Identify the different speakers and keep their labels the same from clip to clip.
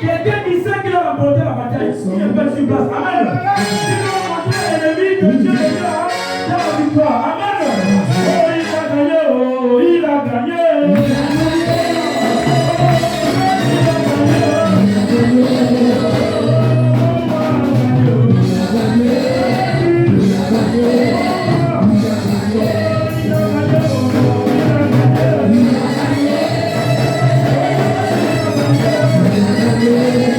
Speaker 1: Quelqu'un qui sait qu'il a remporté la bataille, il est pas sur place. Amen. Il a remporté l'ennemi de Dieu, il a la victoire. Amen. Oh, il a gagné. Oh, il a gagné.
Speaker 2: Yeah.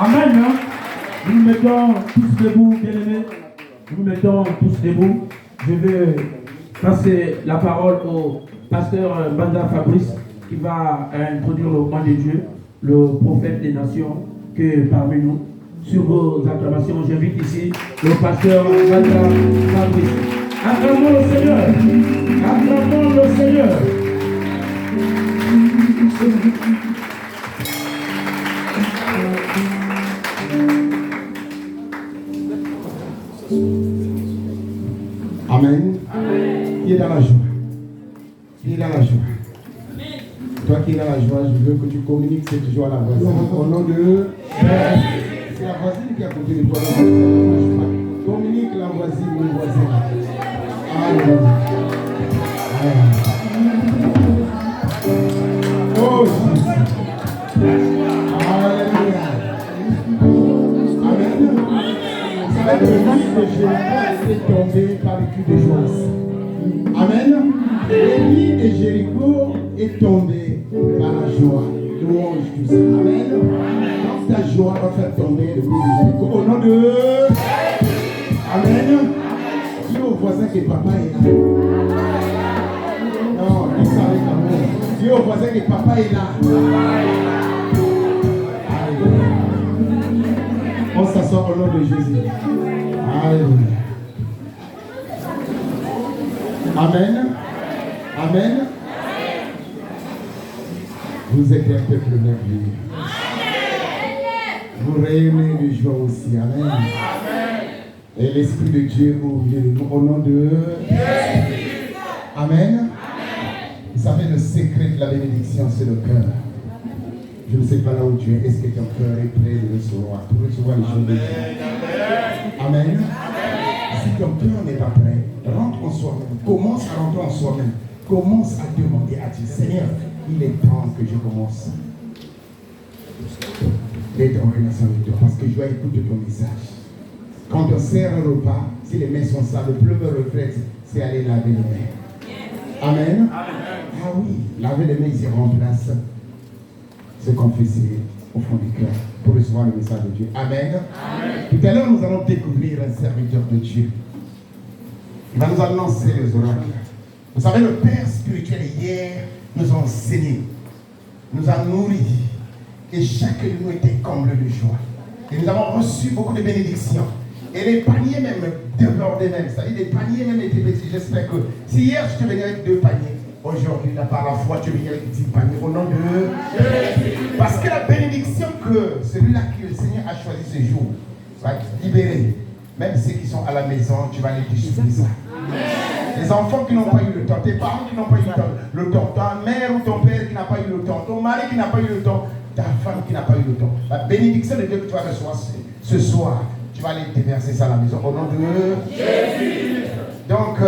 Speaker 1: Amen. Nous nous mettons tous debout, bien-aimés. Nous nous mettons tous debout. Je vais passer la parole au pasteur Banda Fabrice qui va introduire le roi de Dieu, le prophète des nations, que parmi nous. Sur vos acclamations, j'invite ici le pasteur Banda Fabrice. Acclamons le Seigneur. Acclamons le Seigneur.
Speaker 2: Amen. Qui est dans la joie? Qui est dans la joie? Toi qui es dans la joie, je veux que tu communiques cette joie à la voisine. Au nom de c'est la voisine qui a côté de toi. Communique la voisine, le voisin. Alléluia. Oh Jésus. Alléluia. Amen. Vous savez que le fils de Jésus est tombé par le cul de joie. Amen. L'élie de Jéricho est tombé par la joie. Louange tout ça. Amen. Quand ta joie va faire tomber le cul de Jéricho. Au nom de Amen. Dis au voisin que papa est là. Non, dis ça avec amour. Dis au voisin que papa est là. On s'assoit au nom de Jésus. Alléluia. Amen. Amen. Vous êtes un peuple merveilleux. Vous rayonnez de joie aussi. Amen. Et l'Esprit de Dieu vous vient au nom de Jésus. Amen. Vous savez, le secret de la bénédiction, c'est le cœur. Je ne sais pas là où tu es. Est-ce que ton cœur est prêt de recevoir, pour recevoir les choses de Dieu? Amen. Si ton cœur n'est pas prêt, rentre en soi-même. Commence à rentrer en soi-même. Commence à demander à Dieu, Seigneur, il est temps que je commence d'être en relation avec toi, parce que je dois écouter ton message. Quand on sert un repas, si les mains sont sales, le premier réflexe, c'est aller laver les mains. Amen. Ah oui, laver les mains, il remplace se confesser au fond du cœur pour recevoir le message de Dieu. Amen. Tout à l'heure, nous allons découvrir un serviteur de Dieu. Il va nous annoncer les oracles. Vous savez, le Père spirituel hier nous a enseigné, nous a nourris, et chacun de nous était comblé de joie. Et nous avons reçu beaucoup de bénédictions. Et les paniers même débordaient même. C'est-à-dire les paniers même étaient petits. J'espère que si hier je te venais avec 2 paniers, aujourd'hui, là, par la foi, tu viens avec 10 paniers au nom de Jésus. Parce que la bénédiction que celui-là que le Seigneur a choisi ce jour va te libérer. Même ceux qui sont à la maison, tu vas les distribuer ça. Les enfants qui n'ont pas eu le temps, tes parents qui n'ont pas eu le temps, ta mère ou ton père qui n'a pas eu le temps, ton mari qui n'a pas eu le temps, ta femme qui n'a pas eu le temps. La bénédiction de Dieu que tu vas recevoir ce soir, Tu vas aller déverser ça à la maison au nom de Jésus. Donc,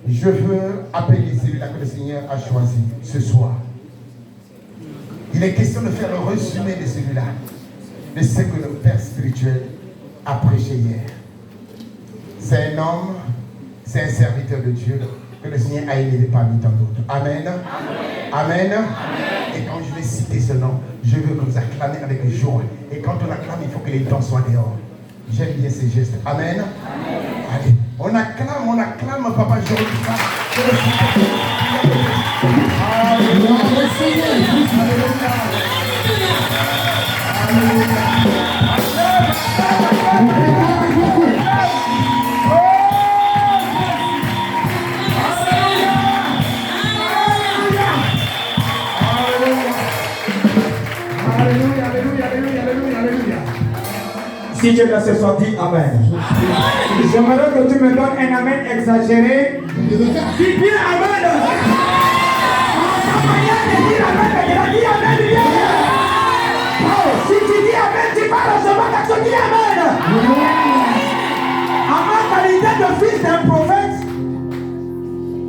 Speaker 2: je veux appeler celui-là que le Seigneur a choisi ce soir. Il est question de faire le résumé de celui-là, de ce que le Père spirituel a prêché hier. C'est un homme, c'est un serviteur de Dieu que le Seigneur a élevé parmi tant d'autres. Amen. Amen. Amen. Et quand je vais citer ce nom, je veux que vous acclamez avec joie. Et quand on acclame, il faut que les dents soient dehors. J'aime bien ces gestes. Amen. Amen. Allez, on acclame, Papa Jérémie.
Speaker 3: Si Dieu l'a ce soir, dis Amen. J'aimerais que tu me donnes un Amen exagéré. Dis bien Amen. Si tu dis Amen, tu vas recevoir que tu dis Amen. À ma qualité de fils d'un prophète,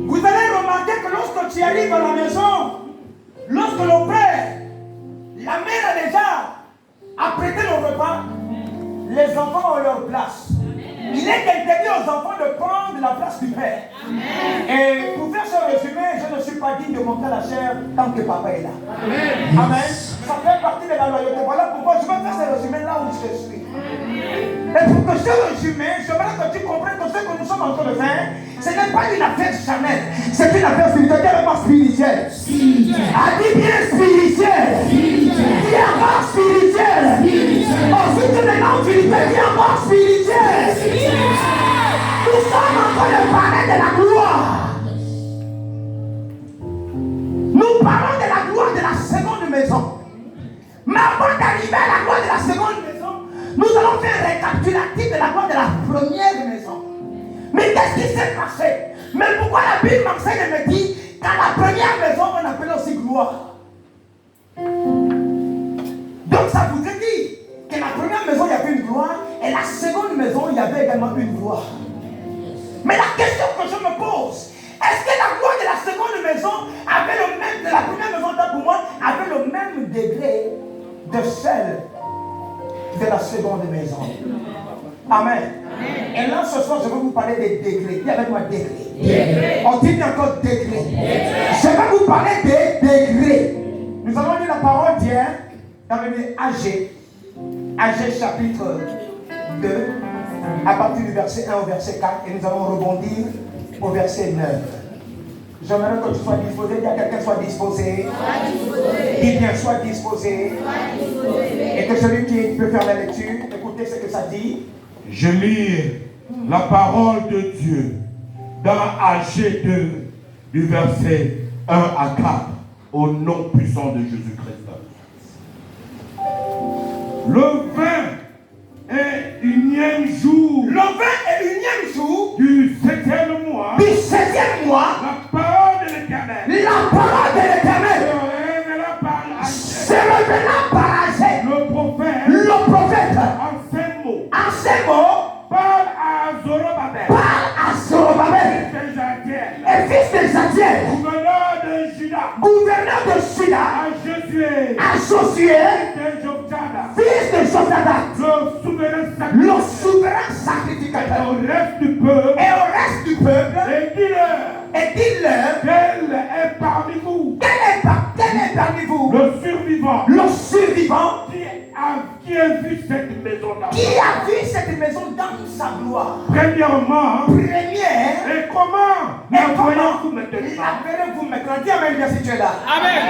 Speaker 3: vous allez remarquer que lorsque tu arrives à la maison, lorsque le père, la mère a déjà apprêté le repas, les enfants ont leur place. Il est interdit aux enfants de prendre la place du père. Et pour faire ce résumé, je ne suis pas digne de monter la chair tant que papa est là. Amen. Ça fait partie de la loyauté. Voilà pourquoi je vais faire ce résumé là où je suis. Et pour que ce résumé, je voudrais que tu comprennes que ce que nous sommes en train de faire, ce n'est pas une affaire charnelle, c'est une affaire spirituelle, tellement spirituelle. A dit bien spirituelle. Dis encore spirituelle. Ensuite, maintenant, tu dis encore spirituelle. Nous sommes en train de parler de la gloire. Nous parlons de la gloire de la seconde maison. Mais avant d'arriver à la gloire de la seconde maison, nous allons faire un récapitulatif de la gloire de la première maison. Mais qu'est-ce qui s'est passé? Mais pourquoi la Bible m'enseigne et me dit qu'à la première maison, on appelle aussi gloire? Donc ça voudrait dire que la première maison, il y avait une gloire, et la seconde maison, il y avait également une gloire. Mais la question que je me pose, est-ce que la gloire de la seconde maison avait le même, de la première maison, pour moi, avait le même degré de celle de la seconde maison? Amen. Et là, ce soir, je vais vous parler des degrés. Dis avec moi degrés. On dit encore degrés. Je vais vous parler des degrés. Nous allons lire la parole d'hier dans le livre Agé chapitre 2, à partir du verset 1 au verset 4, et nous allons rebondir au verset 9. J'aimerais que tu sois disposé. Dis à quelqu'un soit disposé. Dis bien, soit disposé. Et que celui qui peut faire la lecture, écoutez ce que ça dit.
Speaker 1: Je lis la parole de Dieu dans Agé 2, du verset 1 à 4, au nom puissant de Jésus-Christ. Le 21e jour.
Speaker 3: Le 21e jour
Speaker 1: Du 7e mois.
Speaker 3: Du 7e mois.
Speaker 1: La parole de l'Éternel.
Speaker 3: La parole de l'Éternel se révéla par Agé. Le prophète. En ces mots.
Speaker 1: Parle à Zorobabel.
Speaker 3: Et fils de Jadiel. Gouverneur de Juda. À Josué. Fils de Josadak. Le souverain sacrificateur. Et au reste du peuple. Et dis-leur.
Speaker 1: Quel est parmi vous?
Speaker 3: Quel est parmi vous?
Speaker 1: Le survivant. Qui a vu cette maison-là?
Speaker 3: Qui a vu cette maison dans sa gloire?
Speaker 1: Premièrement. Et comment?
Speaker 3: L'appelez-vous maintenant. Dis Amen bien si tu es là.
Speaker 1: Amen.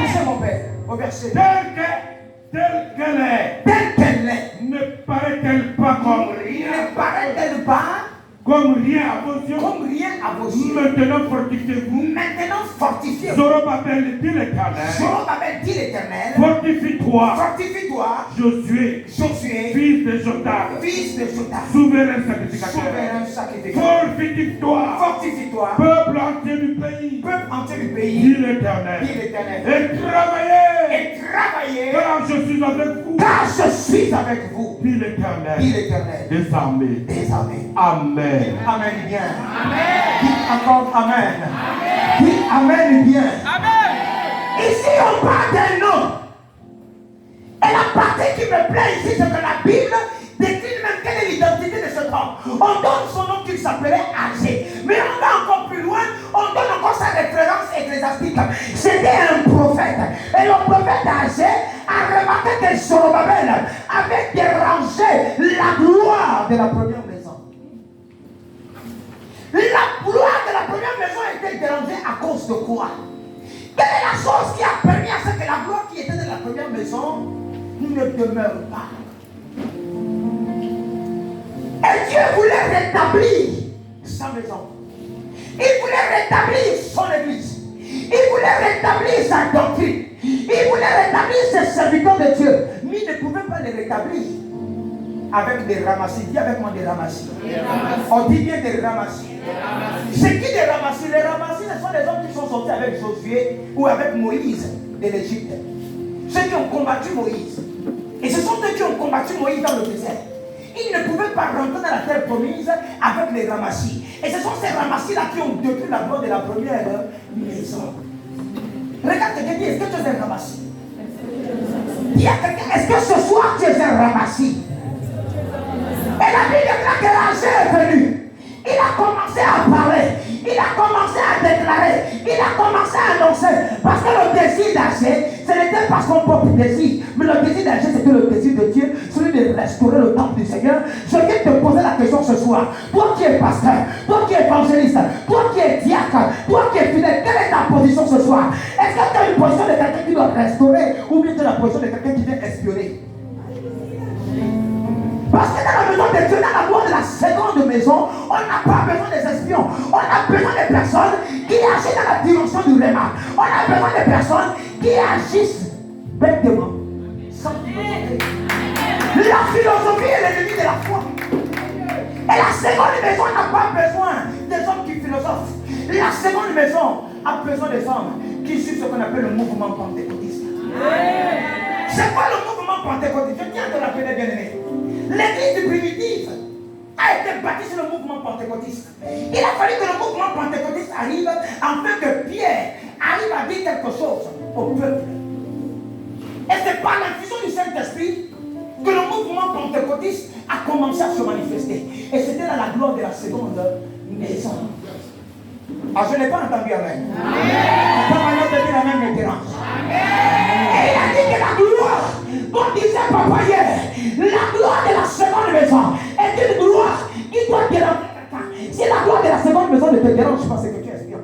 Speaker 3: Poussez mon père au verset.
Speaker 1: Telle qu'elle est.
Speaker 3: Telle qu'elle est.
Speaker 1: Ne paraît-elle pas comme rien?
Speaker 3: Ne paraît-elle pas
Speaker 1: comme Comme rien à vos yeux.
Speaker 3: Comme rien à vos yeux.
Speaker 1: Maintenant fortifiez-vous.
Speaker 3: Maintenant fortifiez-vous.
Speaker 1: Zorobabel dit l'Éternel.
Speaker 3: Zorobabel dit l'Éternel.
Speaker 1: Fortifie-toi.
Speaker 3: Fortifie-toi.
Speaker 1: Josué.
Speaker 3: Josué.
Speaker 1: Fils de Jotam.
Speaker 3: Fils de Jotam.
Speaker 1: Souverain sacrificateur.
Speaker 3: Souverain sacrificateur.
Speaker 1: Fortifie-toi.
Speaker 3: Fortifie-toi.
Speaker 1: Peuple entier du pays.
Speaker 3: Peuple entier du pays.
Speaker 1: Dit l'Éternel.
Speaker 3: Dit l'Éternel.
Speaker 1: Et travaillez.
Speaker 3: Et travaillez.
Speaker 1: Car je suis avec vous.
Speaker 3: Car je suis avec vous.
Speaker 1: Dit l'Éternel.
Speaker 3: Dit l'Éternel.
Speaker 1: Des armées.
Speaker 3: Des armées.
Speaker 1: Amen.
Speaker 3: Amen bien. Amen. Dites encore Amen. Amen. Dites Amen bien. Amen. Ici on parle d'un homme. Et la partie qui me plaît ici, c'est que la Bible décline même quelle est l'identité de cet homme. On donne son nom qu'il s'appelait Agé. Mais on va encore plus loin, on donne encore sa référence ecclésiastique. C'était un prophète. Et le prophète Agé a remarqué que Zorobabel avait dérangé la gloire de la première maison. La gloire de la première maison a été dérangée à cause de quoi? Quelle est la chose qui a permis à ce que la gloire qui était de la première maison ne demeure pas? Et Dieu voulait rétablir sa maison. Il voulait rétablir son église. Il voulait rétablir sa doctrine. Il voulait rétablir ses serviteurs de Dieu. Mais il ne pouvait pas les rétablir avec des ramassis. Dis avec moi des ramassis. On dit bien des ramassis. C'est qui des ramassis? Les ramassis, ce sont des hommes qui sont sortis avec Josué ou avec Moïse de l'Égypte. Ceux qui ont combattu Moïse. Et ce sont eux qui ont combattu Moïse dans le désert. Ils ne pouvaient pas rentrer dans la terre promise avec les ramassis. Et ce sont ces ramassis-là qui ont détruit la gloire de la première maison. Regarde quelqu'un, dit, est-ce que tu es un ramassis? Dis à quelqu'un, est-ce que ce soir tu es un ramassis? Et la Bible dit que l'Agé est venu. Il a commencé à parler, il a commencé à déclarer, il a commencé à annoncer. Parce que le désir d'Agé, ce n'était pas son propre désir, mais le désir d'Agé, c'était le désir de Dieu, celui de restaurer le temple du Seigneur. Je viens te poser la question ce soir. Toi qui es pasteur, toi qui es évangéliste, toi qui es diacre, toi qui es fidèle, quelle est ta position ce soir? Est-ce que tu as une position de quelqu'un qui doit restaurer ou bien tu as la position de quelqu'un qui vient espionner? Parce que dans la maison de Dieu, dans la gloire de la seconde maison, on n'a pas besoin des espions. On a besoin des personnes qui agissent dans la dimension du réma. On a besoin des personnes qui agissent bêtement, sans philosophie. La philosophie est l'ennemi de la foi. Et la seconde maison n'a pas besoin des hommes qui philosophent. La seconde maison a besoin des hommes qui suivent ce qu'on appelle le mouvement pentecôtiste. C'est quoi le mouvement pentecôtiste? Je tiens à te rappeler, bien aimé. L'église primitive a été bâtie sur le mouvement pentecôtiste. Il a fallu que le mouvement pentecôtiste arrive afin que Pierre arrive à dire quelque chose au peuple. Et c'est par l'infusion du Saint-Esprit que le mouvement pentecôtiste a commencé à se manifester. Et c'était dans la gloire de la seconde maison. Ah, je n'ai pas entendu Amen. Pas maintenant de dire Amen maintenant. Et il a dit que la gloire, comme disait Papa hier, la gloire de la seconde maison est une gloire qui doit déranger quelqu'un. Si la gloire de la seconde maison ne te dérange pas, c'est que tu es espion.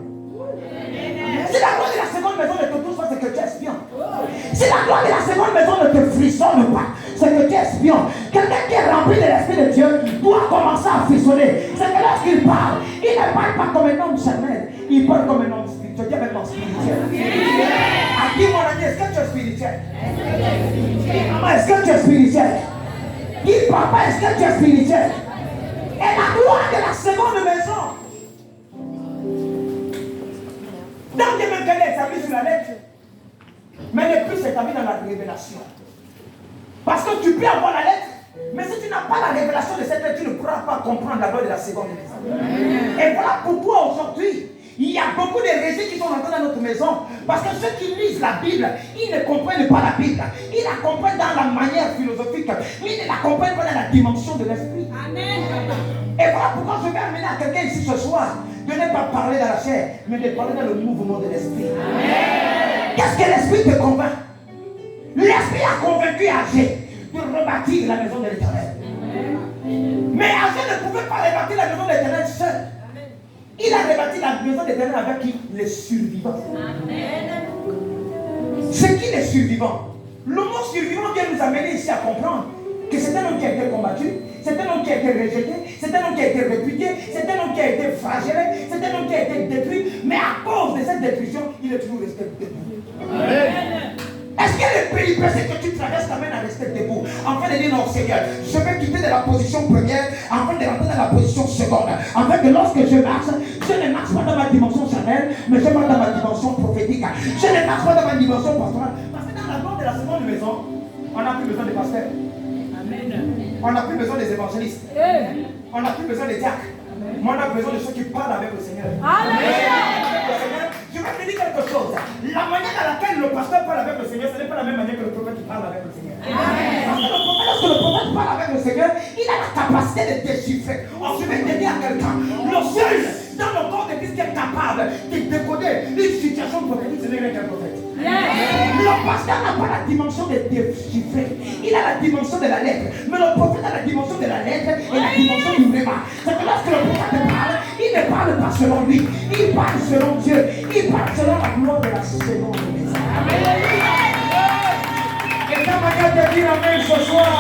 Speaker 3: Si la gloire de la seconde maison ne te touche pas, c'est que tu es espion. Si la gloire de la seconde maison ne te frissonne pas, c'est que tu es espion. Quelqu'un qui est rempli de l'Esprit de Dieu doit commencer à frissonner. C'est que lorsqu'il parle, il ne parle pas comme un homme charnel, il parle comme un homme spirituel. Dis avec moi spirituel. À qui mon ami, est-ce que tu es spirituel? Maman, est-ce que tu es spirituel? Dis papa, est-ce que tu es spirituel? Et la gloire de la seconde maison. Donc même qu'elle est établie sur la lettre, mais elle n'est plus établie dans la révélation. Parce que tu peux avoir la lettre, mais si tu n'as pas la révélation de cette lettre, tu ne pourras pas comprendre la gloire de la seconde maison. Et voilà pourquoi aujourd'hui, il y a beaucoup d'hérésies qui sont rentrées dans notre maison. Parce que ceux qui lisent la Bible, ils ne comprennent pas la Bible. Ils la comprennent dans la manière philosophique. Ils ne la comprennent pas dans la dimension de l'esprit. Amen. Et voilà pourquoi je vais amener à quelqu'un ici ce soir de ne pas parler dans la chair, mais de parler dans le mouvement de l'esprit. Qu'est-ce que l'esprit te convainc? L'esprit a convaincu Agé de rebâtir la maison de l'Éternel. Mais Agé ne pouvait pas rebâtir la maison de l'Éternel seul. Il a rebâti la maison de l'Éternel avec qui? Les survivants. C'est qui les survivants? Le mot survivant vient nous amener ici à comprendre que c'est un homme qui a été combattu, c'est un homme qui a été rejeté, c'est un homme qui a été répudié, c'est un homme qui a été flagellé, c'est un homme qui a été détruit, mais à cause de cette détruction, il est toujours resté debout. Est-ce que les péripéties que tu traverses t'amènent à rester debout, afin de dire non Seigneur, je vais quitter de la position première afin de rentrer dans la position seconde, afin que lorsque je marche, je ne marche pas dans ma dimension charnelle, mais je marche dans ma dimension prophétique. Je ne marche pas dans ma dimension pastorale, parce que dans la gloire de la seconde maison, on n'a plus besoin des pasteurs. On n'a plus besoin des évangélistes. On n'a plus besoin des diacres. Mais on a besoin de ceux qui parlent avec le Seigneur. Je vais te dire quelque chose. La manière à laquelle le pasteur parle avec le Seigneur, ce n'est pas la même manière que le prophète parle avec le Seigneur. Parce que lorsque le prophète parle avec le Seigneur, il a la capacité de déchiffrer. Oh, je vais te dire à quelqu'un, le seul dans le corps de Christ qui est capable de décoder une situation prophétique, ce n'est rien qu'un prophète. Le pasteur n'a pas la dimension de déchiffrer. Il a la dimension de la lettre. Mais le prophète a la dimension de la lettre et la dimension du vraiment. C'est que lorsque le prophète parle, il ne parle pas selon lui. Il parle selon Dieu. Il parle selon la gloire de la seconde maison. Et ta manière de dire amen ce soir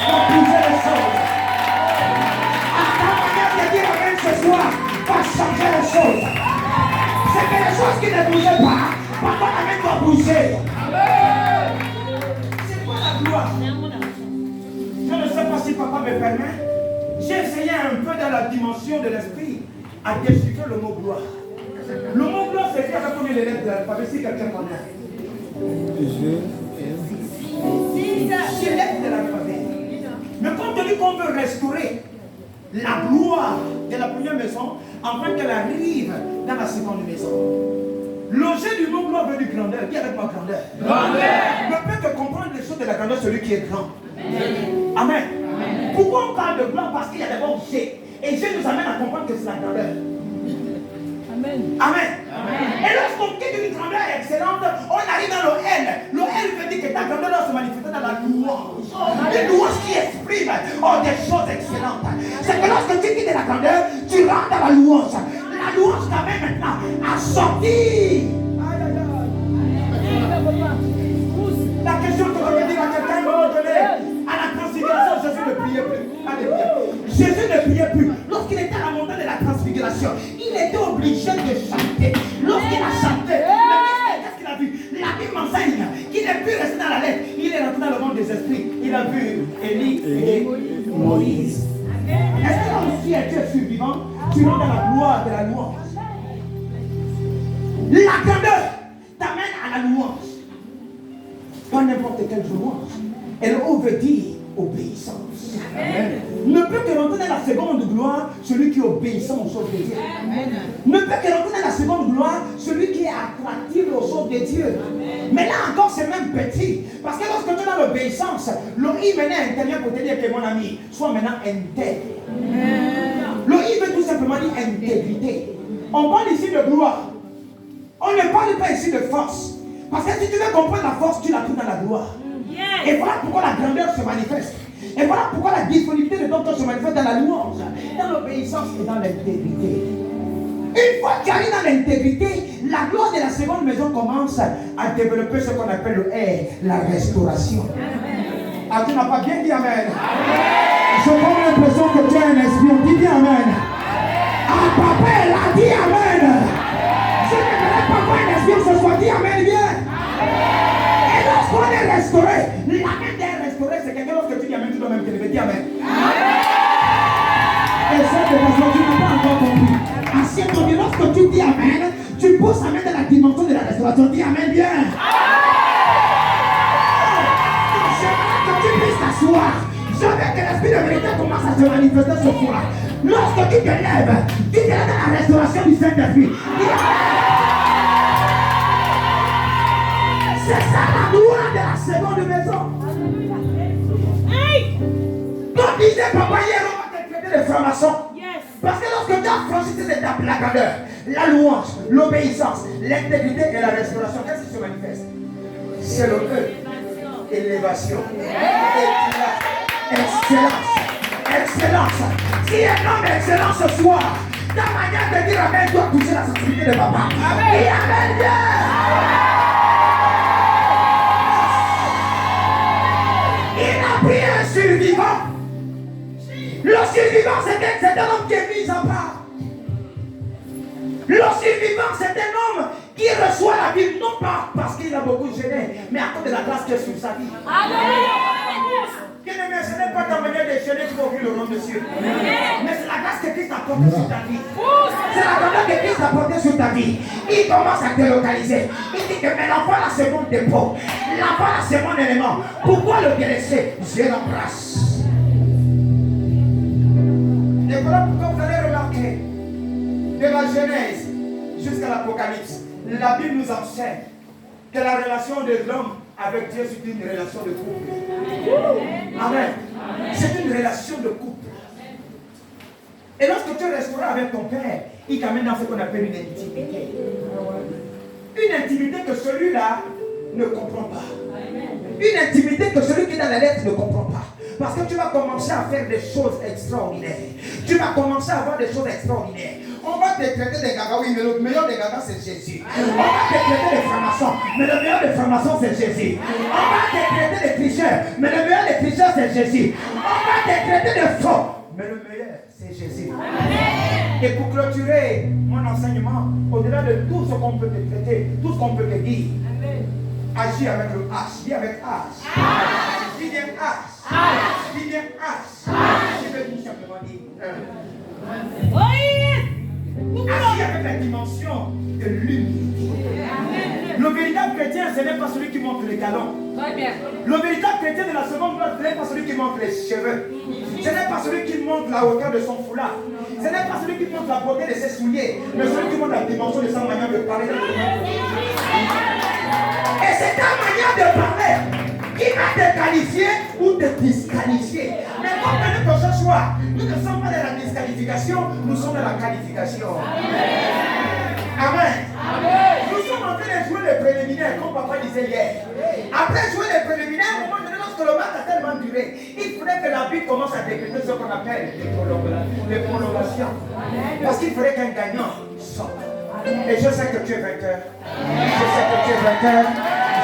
Speaker 3: va bouger les choses. Ta manière de dire amen ce soir va changer les choses. C'est que les choses qui ne bougeaient pas, papa amen va bouger. C'est quoi la gloire? Je ne sais pas si papa me permet. J'ai essayé un peu dans la dimension de l'esprit à déchiffrer le mot gloire. Le mot gloire, c'est faire combien de lettres de l'alphabet si quelqu'un connaît? 6 lettres de l'alphabet. Mais compte tenu qu'on veut restaurer la gloire de la première maison afin qu'elle arrive dans la seconde maison. L'objet du mot gloire veut du grandeur. Qui avec ma grandeur? Ne peut que comprendre les choses de la grandeur celui qui est grand. Amen. Pourquoi on parle de gloire? Parce qu'il y a d'abord G. Et G nous amène à comprendre que c'est la grandeur. Amen. Et lorsqu'on quitte une grandeur excellente, on arrive dans le L. Le L veut dire que ta grandeur doit se manifester dans la louange. Une louange qui exprime des choses excellentes. C'est que lorsque tu quittes la grandeur, tu rentres dans la louange. La louange t'amène maintenant à sortir. La question que je vais dire à quelqu'un à un moment donné, à la transfiguration, Jésus ne priait plus. Jésus ne priait plus. Lorsqu'il était à la montagne de la transfiguration, il était obligé de chanter. Lorsqu'il a chanté, qu'est-ce qu'il a vu? La Bible m'enseigne qu'il n'est plus resté dans la lettre. Il est rentré dans le monde des esprits. Il a vu Élie et Moïse. Est-ce que lorsqu'il est Dieu survivant, tu rentres dans la gloire de la louange? La grandeur t'amène à la louange. Pas n'importe quelle louange. Elle veut dire obéissance. Amen. Ne peut que rentrer dans la seconde gloire celui qui est obéissant aux choses de Dieu. Amen. Ne peut que rentrer dans la seconde gloire celui qui est attractif aux choses de Dieu. Amen. Mais là encore c'est même petit. Parce que lorsque tu as l'obéissance, le I maintenant intervient pour te dire que mon ami, sois maintenant intègre. Le I veut tout simplement dire intégrité. On parle ici de gloire. On ne parle pas ici de force. Parce que si tu veux comprendre la force, tu la trouves dans la gloire. Et voilà pourquoi la grandeur se manifeste. Et voilà pourquoi la disponibilité de ton cœur se manifeste dans la louange, dans l'obéissance et dans l'intégrité. Une fois que tu arrives dans l'intégrité, la gloire de la seconde maison commence à développer ce qu'on appelle la restauration. Ah, tu n'as pas bien dit amen. Je prends l'impression que tu es un espion. Dis bien amen. Ah, papa, elle a dit amen. Je ne voudrais pas voir un espion ce soir. Dis amen bien. Et lorsqu'on est restauré, la même d'être restauré, c'est que lorsque tu dis amen, tu dois même te lever. Dis amen. Et ça, de façon, tu n'as pas encore compris. Assieds-toi bien, lorsque tu dis amen, tu pousses amen dans la dimension de la restauration. Dis amen bien. J'aimerais que tu puisses t'asseoir. Je veux que l'esprit de vérité commence à se manifester ce soir. Lorsque tu te lèves dans la restauration du Saint-Esprit. C'est ça la gloire de la seconde maison. Donc disait papa hier, on va te traiter de franc-maçon. Parce que lorsque tu as franchi ces étapes, la grandeur, la louange, l'obéissance, l'intégrité et la restauration, qu'est-ce qui se manifeste? C'est le E. Élévation. Excellence. Excellence. Si un homme d'excellence ce soir, ta manière de dire amen doit toucher la sensibilité de papa. Amen. Et amen bien. Il a pris un survivant. Le survivant c'était un homme qui est mis à part. Le survivant, c'est un homme qui reçoit la Bible, non pas parce qu'il a beaucoup gêné, mais à cause de la grâce qui est sur sa vie. Bien-aimé, ce n'est pas ta manière de gêner qui va ouvrir le nom de Dieu. Mais c'est la grâce que Christ a portée sur ta vie. C'est la grâce que Christ a portée sur ta vie. Il commence à te localiser. Il dit que mais l'enfant là c'est mon dépôt. L'enfant là c'est mon élément. Pourquoi le délaisser? Je l'embrasse. Et voilà pourquoi vous allez remarquer de la Genèse jusqu'à l'Apocalypse, la Bible nous enseigne que la relation de l'homme avec Dieu c'est une relation de couple. Amen. C'est une relation de couple. Et lorsque tu resteras avec ton Père, il t'amène dans ce qu'on appelle une intimité. Une intimité que celui-là ne comprend pas. Une intimité que celui qui est dans la lettre ne comprend pas. Parce que tu vas commencer à faire des choses extraordinaires. Tu vas commencer à avoir des choses extraordinaires. On va te traiter des gagas, oui, mais le meilleur des gagas c'est Jésus. On va te traiter des francs-maçons, mais le meilleur des francs-maçons c'est Jésus. On va te traiter des tricheurs, mais le meilleur des tricheurs c'est Jésus. On va te traiter de faux, mais le meilleur c'est Jésus. Et pour clôturer mon enseignement, au-delà de tout ce qu'on peut te traiter, tout ce qu'on peut te dire, agis avec le H, dis avec H. Dis bien H. Dis bien H. Je vais tout simplement dire agis avec la dimension de l'humilité. Le véritable chrétien, ce n'est pas celui qui montre les galons. Le véritable chrétien de la seconde gloire, ce n'est pas celui qui montre les cheveux. Ce n'est pas celui qui montre la hauteur de son foulard. Ce n'est pas celui qui montre la beauté de ses souliers, mais celui qui montre la dimension de sa manière de parler. Et c'est ta manière de parler qui va te qualifier ou te disqualifier. Mais comprenez que ce soir, nous ne sommes pas dans la disqualification, nous sommes dans la qualification. Amen. Nous sommes en train de jouer les préliminaires, comme papa disait hier. Après jouer les préliminaires, au moment donné, lorsque le match a tellement duré, il faudrait que la Bible commence à décréter ce qu'on appelle les prolongations. Parce qu'il faudrait qu'un gagnant sorte. Et je sais que tu es vainqueur. Je sais que tu es vainqueur.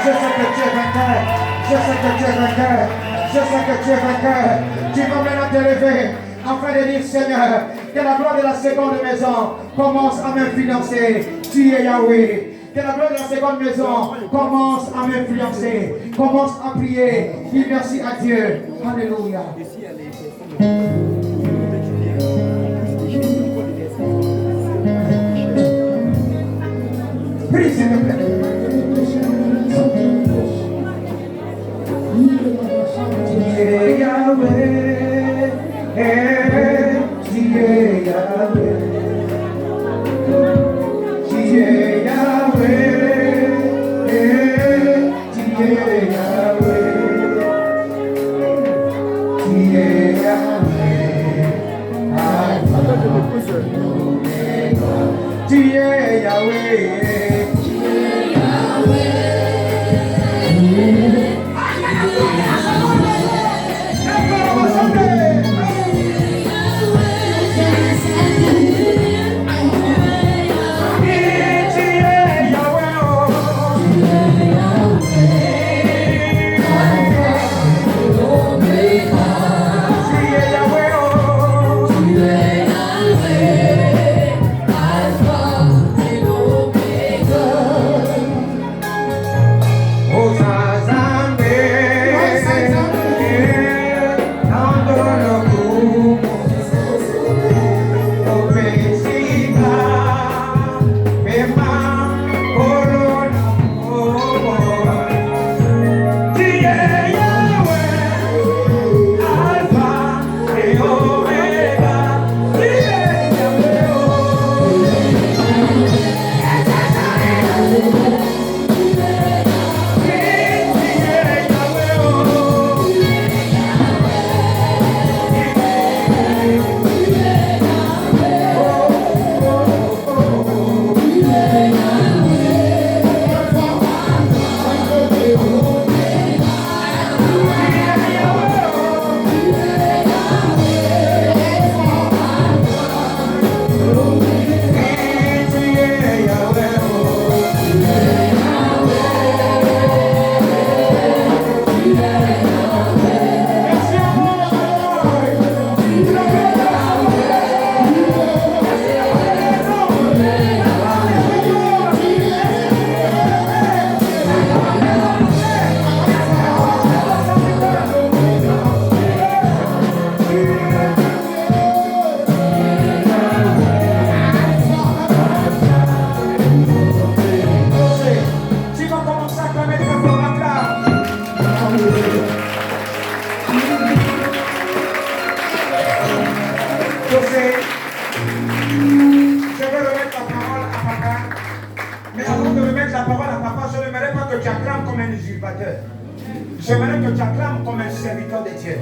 Speaker 3: Je sais que tu es vainqueur. Je sais que tu es vainqueur. Je sais que tu es vainqueur. Tu vas maintenant te lever afin de dire Seigneur, que la gloire de la seconde maison commence à m'influencer. Tu es Yahweh. Que la gloire de la seconde maison commence à m'influencer. Commence à prier. Dis merci à Dieu. Alléluia. Prie s'il te plaît. Tu es Yahweh, tu es Yahweh, tu es Yahweh, tu es Yahweh, tu es Yahweh, tu es Yahweh. Je vais remettre la parole à papa. Mais avant de remettre la parole à papa, je n'aimerais pas que tu acclames comme un usurpateur. J'aimerais que tu acclames comme un serviteur de Dieu.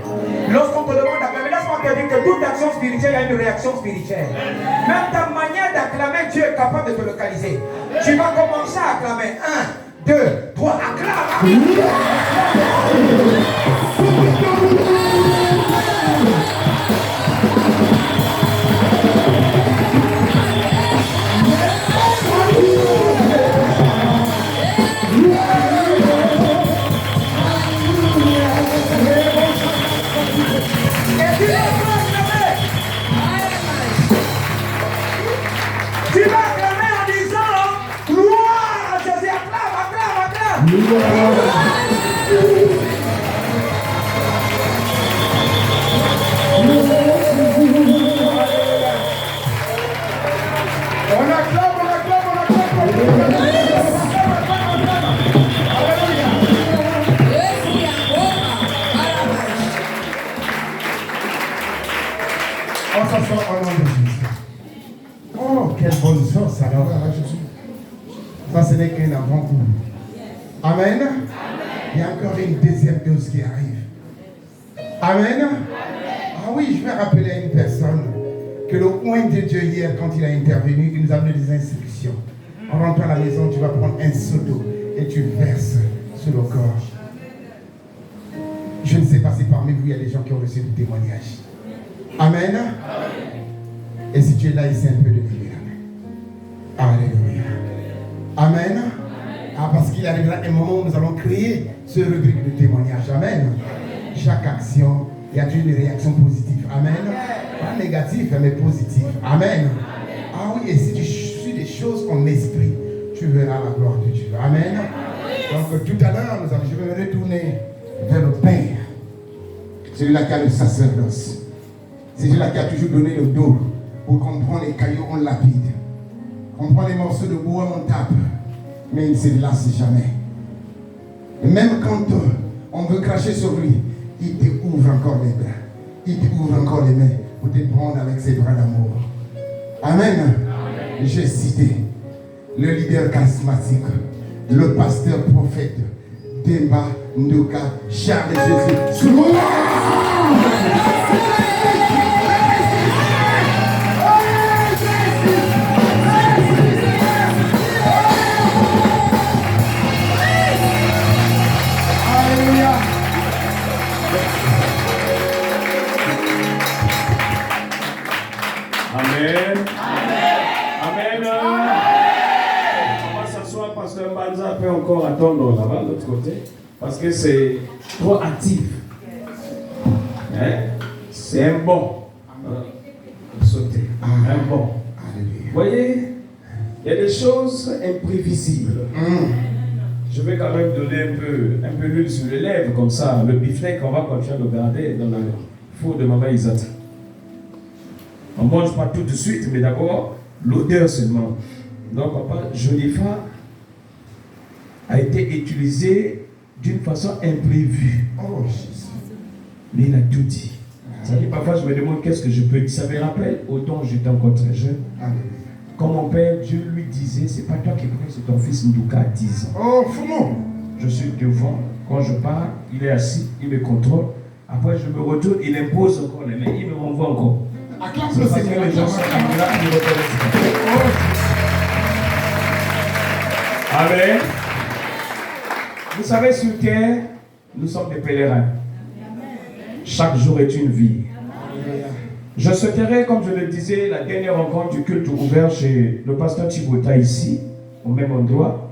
Speaker 3: Lorsqu'on te demande d'acclamer, laisse-moi te dire que toute action spirituelle a une réaction spirituelle. Même ta manière d'acclamer, Dieu est capable de te localiser. Tu vas commencer à acclamer. 1, 2, 3, acclame. Tu vas acclamer en disant gloire à Jésus, acclame. On acclame.
Speaker 2: On s'assoit au nom de Jésus. Oh, quelle bonne sauce alors. Ça, ce n'est qu'un avant-goût. Amen. Il y a encore une deuxième dose qui arrive. Amen. Ah oui, je vais rappeler à une personne que le point de Dieu hier, quand il a intervenu, il nous a donné des instructions. En rentrant à la maison, tu vas prendre un seau d'eau et tu verses sur le corps. Je ne sais pas si parmi vous, il y a des gens qui ont reçu des témoignages. Amen. Et si tu es là, ici un peu de lumière. Alléluia. Amen. Ah, parce qu'il arrivera un moment où nous allons créer ce rubrique de témoignage. Amen. Chaque action, il y a une réaction positive. Amen. Pas négative, mais positive. Amen. Ah oui, et si tu suis des choses en esprit, tu verras la gloire de Dieu. Amen. Donc tout à l'heure, je vais me retourner vers le Père. Celui-là qui a le sacerdoce. C'est celui-là qui a toujours donné le dos pour qu'on prend les cailloux, on lapide. On prend les morceaux de bois, on tape. Mais il ne se lasse jamais. Et même quand on veut cracher sur lui, il te ouvre encore les bras. Il te ouvre encore les mains pour te prendre avec ses bras d'amour. Amen. J'ai cité le leader charismatique, le pasteur prophète, Demba Ndoka, Charles Jésus.
Speaker 1: Amen. Amen. On va s'asseoir parce que Mbanza peut encore attendre là-bas de l'autre côté. Parce que c'est trop actif. Hein? C'est un bon. Sauter. Un bon. Vous voyez, il y a des choses imprévisibles. Je vais quand même donner un peu l'huile sur les lèvres, comme ça, le bifteck qu'on va continuer de garder dans le four de maman Isata. On ne mange pas tout de suite, mais d'abord, l'odeur seulement. Donc, papa, Jolifa a été utilisé d'une façon imprévue.
Speaker 2: Oh, Jésus.
Speaker 1: Mais il a tout dit. Ça dit, parfois, je me demande qu'est-ce que je peux dire. Ça me rappelle, autant j'étais encore très jeune. Quand mon père, Dieu lui disait, c'est pas toi qui pries, c'est ton fils Ndouka à 10 ans.
Speaker 2: Oh, Fumo.
Speaker 1: Je suis devant. Quand je pars, il est assis, il me contrôle. Après, je me retourne, il impose encore les mains, il me renvoie encore. C'est parce que les gens sont là, ils reconnaissent. Amen. Vous savez, sur terre, nous sommes des pèlerins. Chaque jour est une vie. Je souhaiterais, comme je le disais, la dernière rencontre du culte ouvert chez le pasteur Thibota ici, au même endroit.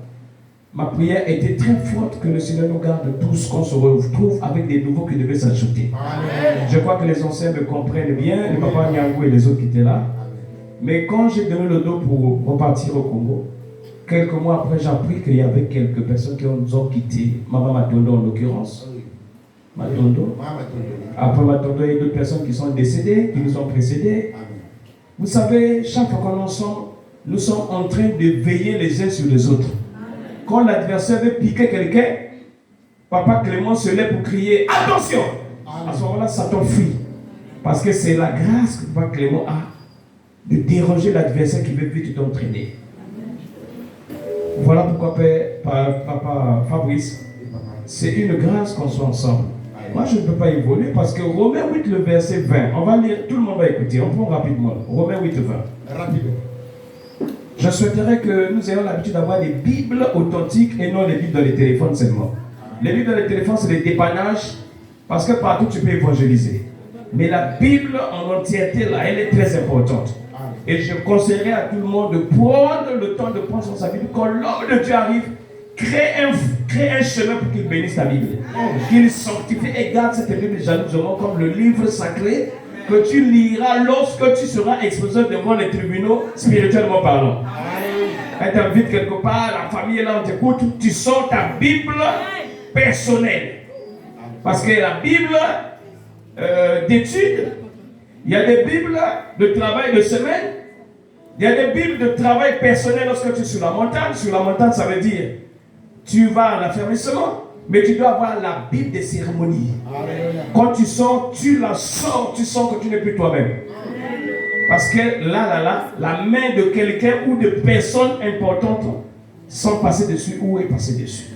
Speaker 1: Ma prière était très forte que le Seigneur nous garde tous, qu'on se retrouve avec des nouveaux qui devaient s'ajouter. Je crois que les anciens me comprennent bien, les papas Nyangou et les autres qui étaient là. Mais quand j'ai donné le dos pour repartir au Congo, quelques mois après, j'ai appris qu'il y avait quelques personnes qui nous ont quittés. Maman Matondo en l'occurrence. Matondo. Après Matondo, il y a d'autres personnes qui sont décédées, qui nous ont précédés. Vous savez, chaque fois qu'on est ensemble, nous sommes en train de veiller les uns sur les autres. Quand l'adversaire veut piquer quelqu'un, Papa Clément se lève pour crier « Attention !» À ce moment-là, Satan fuit. Parce que c'est la grâce que Papa Clément a
Speaker 4: de déranger l'adversaire qui veut vite t'entraîner. Voilà pourquoi Papa Fabrice, c'est une grâce qu'on soit ensemble. Moi, je ne peux pas évoluer parce que Romains 8, le verset 20, on va lire, tout le monde va écouter, on prend rapidement. Romains 8, 20.
Speaker 2: Rapidement.
Speaker 4: Je souhaiterais que nous ayons l'habitude d'avoir des Bibles authentiques et non les Bibles dans les téléphones seulement. Les Bibles dans les téléphones, c'est des dépannages parce que partout tu peux évangéliser. Mais la Bible en entièreté, là, elle est très importante. Et je conseillerais à tout le monde de prendre le temps de prendre sa Bible. Quand l'homme de Dieu arrive, crée un chemin pour qu'il bénisse la Bible. Qu'il sanctifie et garde cette Bible jalousement comme le livre sacré que tu liras lorsque tu seras exposé devant les tribunaux spirituellement parlant. Quand tu invites quelque part, la famille est là, on t'écoute, tu sors ta Bible personnelle. Parce que la Bible d'études, il y a des Bibles de travail de semaine, il y a des Bibles de travail personnel lorsque tu es sur la montagne. Sur la montagne, ça veut dire tu vas à l'affermissement, mais tu dois avoir la Bible des cérémonies. Quand tu sors, tu la sors, tu sens que tu n'es plus toi-même. Parce que là, la main de quelqu'un ou de personnes importantes sont passées dessus ou est passée dessus.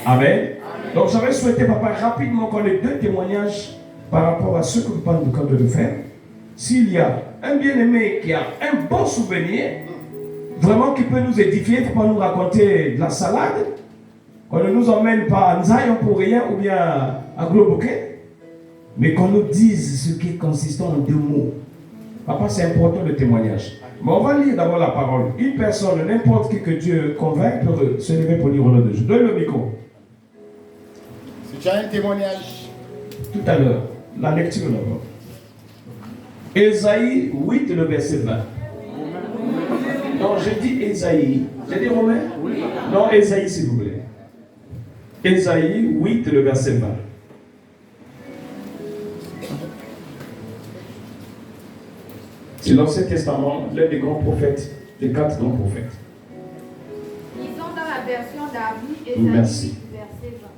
Speaker 4: Amen. Donc j'avais souhaité, papa, rapidement qu'on ait 2 témoignages par rapport à ce que nous parlons du camp de fer. S'il y a un bien-aimé qui a un bon souvenir, vraiment qui peut nous édifier, il ne faut pas nous raconter de la salade, qu'on ne nous emmène pas à Nzaïon pour rien ou bien à Globoquet, mais qu'on nous dise ce qui est consistant en 2 mots. Papa, c'est important le témoignage. Mais on va lire d'abord la parole. Une personne, n'importe qui que Dieu convainc, peut se lever pour lire au nom de Dieu. Donne le micro.
Speaker 2: Si tu as un témoignage.
Speaker 4: Tout à l'heure, la lecture d'abord. Ésaïe 8, le verset 20. Non, j'ai dit Ésaïe. J'ai dit Romain? Oui. Non, Ésaïe, s'il vous plaît. Ésaïe 8, le verset 20. C'est l'Ancien Testament, l'un des grands prophètes, des 4 grands prophètes.
Speaker 5: Lisons dans la version d'Avis, Ésaïe 8, verset 20.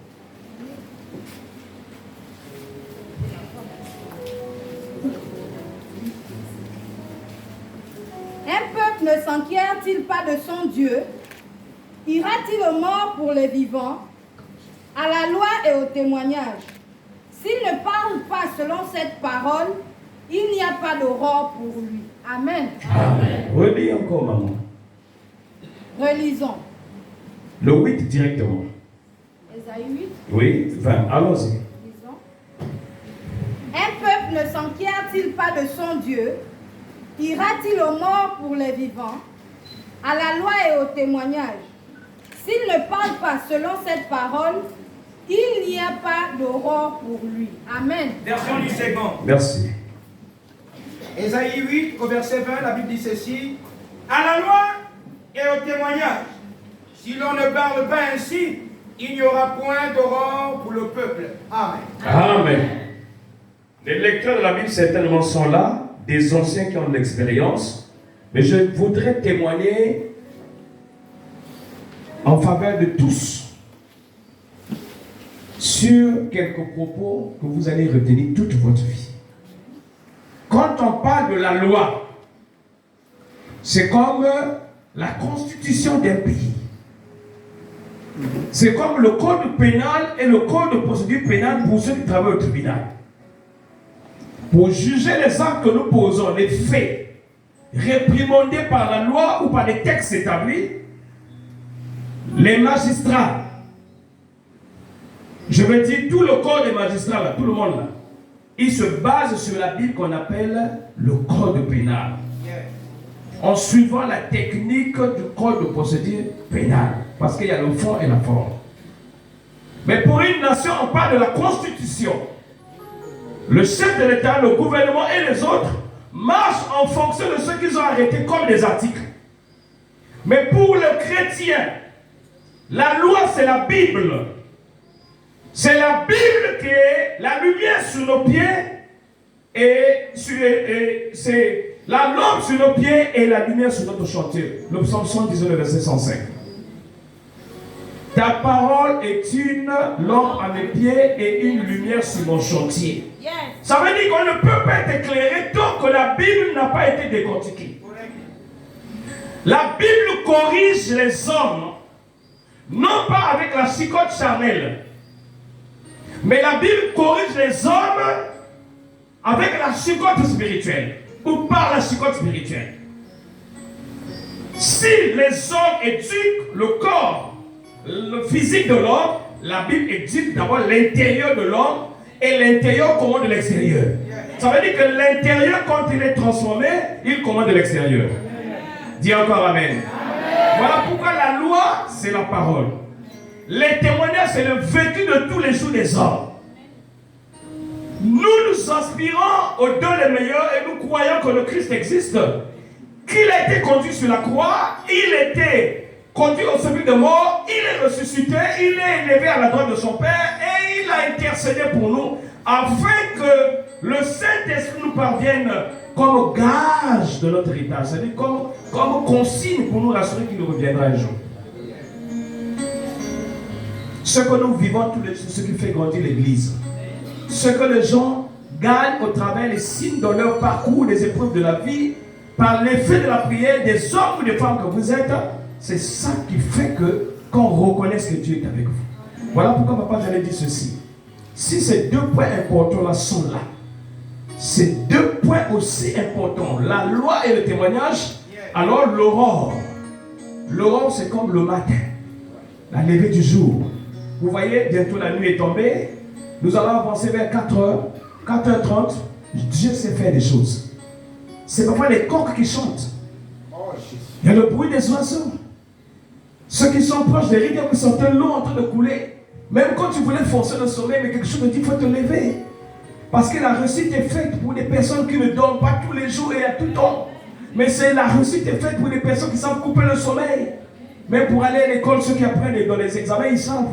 Speaker 5: Un peuple ne s'enquiert-il pas de son Dieu? Ira-t-il aux morts pour les vivants? À la loi et au témoignage. S'il ne parle pas selon cette parole, il n'y a pas d'aurore pour lui. Amen.
Speaker 4: Amen. Relis encore, maman.
Speaker 5: Relisons.
Speaker 4: Le 8 directement.
Speaker 5: Ésaïe 8.
Speaker 4: Oui, 20. Allons-y.
Speaker 5: Lisons. Un peuple ne s'enquiert-il pas de son Dieu? Ira-t-il aux morts pour les vivants? À la loi et au témoignage. S'il ne parle pas selon cette parole, il n'y a pas d'aurore pour lui. Amen.
Speaker 3: Version du second.
Speaker 4: Merci.
Speaker 3: Ésaïe 8, au verset 20, la Bible dit ceci. À la loi et au témoignage, si l'on ne parle pas ainsi, il n'y aura point d'aurore pour le peuple. Amen.
Speaker 4: Amen. Les lecteurs de la Bible certainement sont là, des anciens qui ont de l'expérience, mais je voudrais témoigner en faveur de tous sur quelques propos que vous allez retenir toute votre vie. Quand on parle de la loi, c'est comme la constitution d'un pays. C'est comme le code pénal et le code de procédure pénale pour ceux qui travaillent au tribunal. Pour juger les actes que nous posons, les faits, réprimandés par la loi ou par les textes établis, les magistrats, je veux dire tout le corps des magistrats, là, tout le monde là, ils se basent sur la Bible qu'on appelle le code pénal. En suivant la technique du code de procédure pénale. Parce qu'il y a le fond et la forme. Mais pour une nation, on parle de la constitution. Le chef de l'État, le gouvernement et les autres marchent en fonction de ce qu'ils ont arrêté comme des articles. Mais pour le chrétien, la loi c'est la Bible. C'est la Bible qui est la lumière sur nos pieds et c'est la lampe sur nos pieds et la lumière sur notre chantier. Le psaume 119, le verset 105. Ta parole est une lampe à mes pieds et une lumière sur mon chantier. Yes. Ça veut dire qu'on ne peut pas être éclairé tant que la Bible n'a pas été décortiquée. La Bible corrige les hommes, non pas avec la chicotte charnelle, mais la Bible corrige les hommes avec la chicotte spirituelle, ou par la chicotte spirituelle. Si les hommes éduquent le corps, le physique de l'homme, la Bible éduque d'abord l'intérieur de l'homme et l'intérieur commande l'extérieur. Ça veut dire que l'intérieur, quand il est transformé, il commande l'extérieur. Dis encore Amen. Voilà pourquoi la loi, c'est la parole. Les témoignages, c'est le vécu de tous les jours des hommes. Nous nous inspirons aux deux les meilleurs et nous croyons que le Christ existe. Qu'il a été conduit sur la croix, il a été conduit au sepulcre de mort, il est ressuscité, il est élevé à la droite de son Père et il a intercédé pour nous afin que le Saint-Esprit nous parvienne comme gage de notre héritage, c'est-à-dire comme consigne pour nous rassurer qu'il reviendra un jour. Ce que nous vivons tous les jours, ce qui fait grandir l'Église, ce que les gens gagnent au travers des signes dans leur parcours, des épreuves de la vie, par l'effet de la prière des hommes ou des femmes que vous êtes, c'est ça qui fait qu'on reconnaisse que Dieu est avec vous. Voilà pourquoi papa j'allais dire ceci. Si ces deux points importants-là sont là, ces deux points aussi importants, la loi et le témoignage, alors l'aurore, c'est comme le matin, la levée du jour. Vous voyez, bientôt la nuit est tombée, nous allons avancer vers 4h, 4h30, Dieu sait faire des choses. C'est parfois les coqs qui chantent. Il y a le bruit des oiseaux. Ceux qui sont proches des rivières, qui sont l'eau en train de couler. Même quand tu voulais forcer le sommeil, mais quelque chose te dit, il faut te lever. Parce que la réussite est faite pour des personnes qui ne dorment pas tous les jours et à tout temps. Mais la réussite est faite pour des personnes qui savent couper le sommeil. Même pour aller à l'école, ceux qui apprennent dans les examens, ils savent.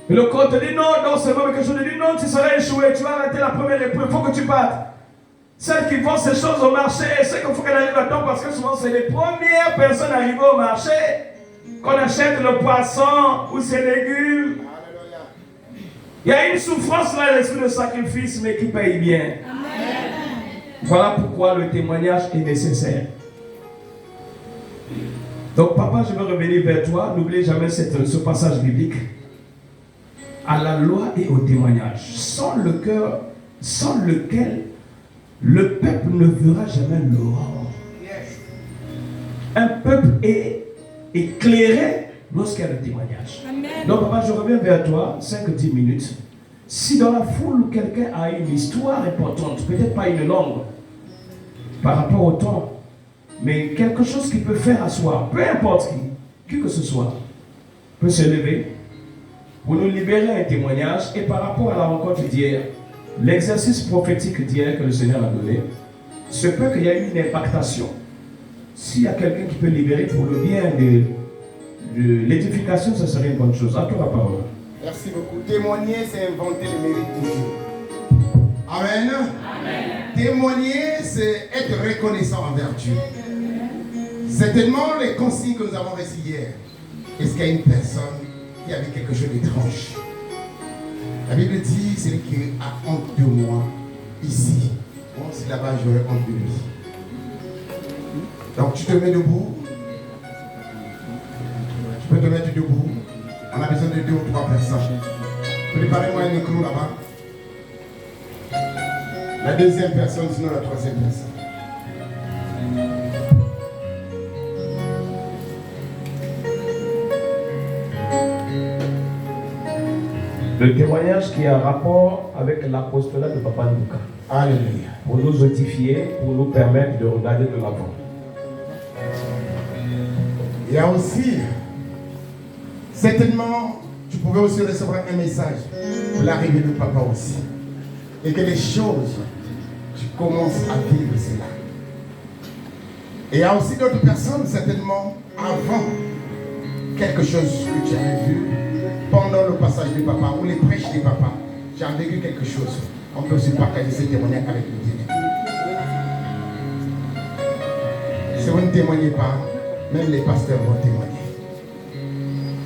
Speaker 4: Et le corps te dit non, c'est vrai, quelque chose te dit non, tu seras échoué, tu vas arrêter la première épreuve, il faut que tu partes. Celles qui vendent ces choses au marché, c'est qu'il faut qu'elles arrivent là-dedans parce que souvent c'est les premières personnes arrivées au marché qu'on achète le poisson ou ses légumes. Il y a une souffrance là, l'esprit de sacrifice, mais qui paye bien. Amen. Voilà pourquoi le témoignage est nécessaire. Donc papa, je veux revenir vers toi. N'oublie jamais ce passage biblique. À la loi et au témoignage, sans le cœur, sans lequel le peuple ne verra jamais l'aurore. Un peuple est éclairé lorsqu'il y a le témoignage. Amen. Donc papa, je reviens vers toi, 5-10 minutes. Si dans la foule, quelqu'un a une histoire importante, peut-être pas une langue, par rapport au temps, mais quelque chose qui peut faire asseoir, peu importe qui que ce soit, peut se lever pour nous libérer un témoignage. Et par rapport à la rencontre d'hier, l'exercice prophétique d'hier que le Seigneur a donné, se peut qu'il y ait une impactation. S'il y a quelqu'un qui peut libérer pour le bien de l'édification, ce serait une bonne chose. À toi la parole.
Speaker 2: Merci beaucoup. Témoigner, c'est inventer le mérite de Dieu. Amen. Amen. Témoigner, c'est être reconnaissant envers Dieu. Certainement, les consignes que nous avons reçues hier. Est-ce qu'il y a une personne qui avait quelque chose d'étrange? La Bible dit, celui qui a honte de moi ici, bon, si là-bas j'aurais honte de lui. Donc tu te mets debout. Tu peux te mettre debout. On a besoin de 2 ou 3 personnes. Préparez-moi un micro là-bas. La deuxième personne, sinon la troisième personne.
Speaker 4: Le témoignage qui a un rapport avec l'apostolat de Papa Luka.
Speaker 2: Alléluia.
Speaker 4: Pour nous notifier, pour nous permettre de regarder de l'avant.
Speaker 2: Il y a aussi, certainement, tu pouvais aussi recevoir un message pour l'arrivée de Papa aussi. Et que les choses, tu commences à vivre cela. Et il y a aussi d'autres personnes, certainement, avant quelque chose que tu avais vu pendant le passage de Papa ou les prêches de Papa. Tu as vécu quelque chose. On peut aussi partager ces témoignages avec le Dieu. Si vous ne témoignez pas, même les pasteurs vont témoigner.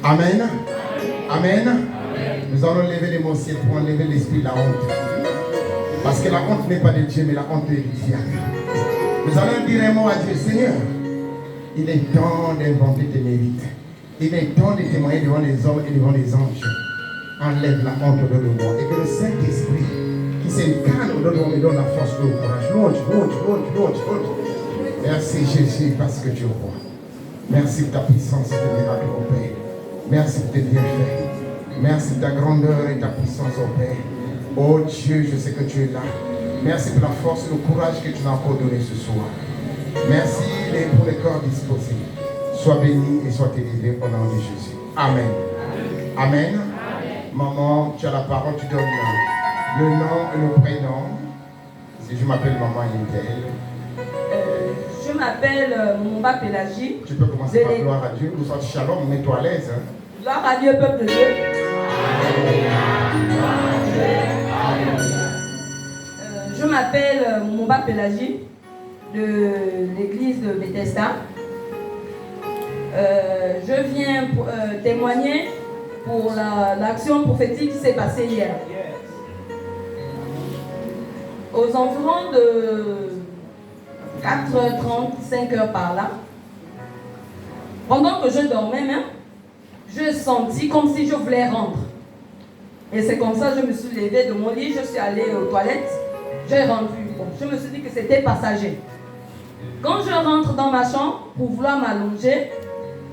Speaker 2: Amen. Amen. Amen. Nous allons lever les mots ciel pour enlever l'esprit de la honte. Parce que la honte n'est pas de Dieu, mais la honte est du diable. Nous allons dire un mot à Dieu. Seigneur, Il est temps d'inventer tes mérites. Il est temps de témoigner devant les hommes et devant les anges. Enlève la honte de nous et que le Saint-Esprit qui s'incarne au dedans me donne la force et le courage. Louange. Merci Jésus parce que tu es roi. Merci de ta puissance et de miracles au Père. Merci de tes bienfaits. Merci de ta grandeur et de ta puissance au Père. Oh Dieu, je sais que tu es là. Merci pour la force et le courage que tu m'as encore donné ce soir. Merci pour les corps disposés. Sois béni et sois délivré au nom de Jésus. Amen. Amen. Maman, tu as la parole, tu donnes le nom et le prénom. Si je m'appelle Maman Intel.
Speaker 6: Je m'appelle Momba Pélagie.
Speaker 2: Tu peux commencer par gloire à Dieu. Nous sommes shalom, mets-toi à l'aise. Hein.
Speaker 6: Gloire à Dieu, peuple de Dieu. Je m'appelle Momba Pélagie de l'église de Bethesda. Je viens témoigner pour l'action prophétique qui s'est passée hier. Aux environs de 4h30, 5h par là, pendant que je dormais même, je sentis comme si je voulais rentrer. Et c'est comme ça que je me suis levée de mon lit, je suis allée aux toilettes, j'ai rendu. Bon, je me suis dit que c'était passager. Quand je rentre dans ma chambre pour vouloir m'allonger,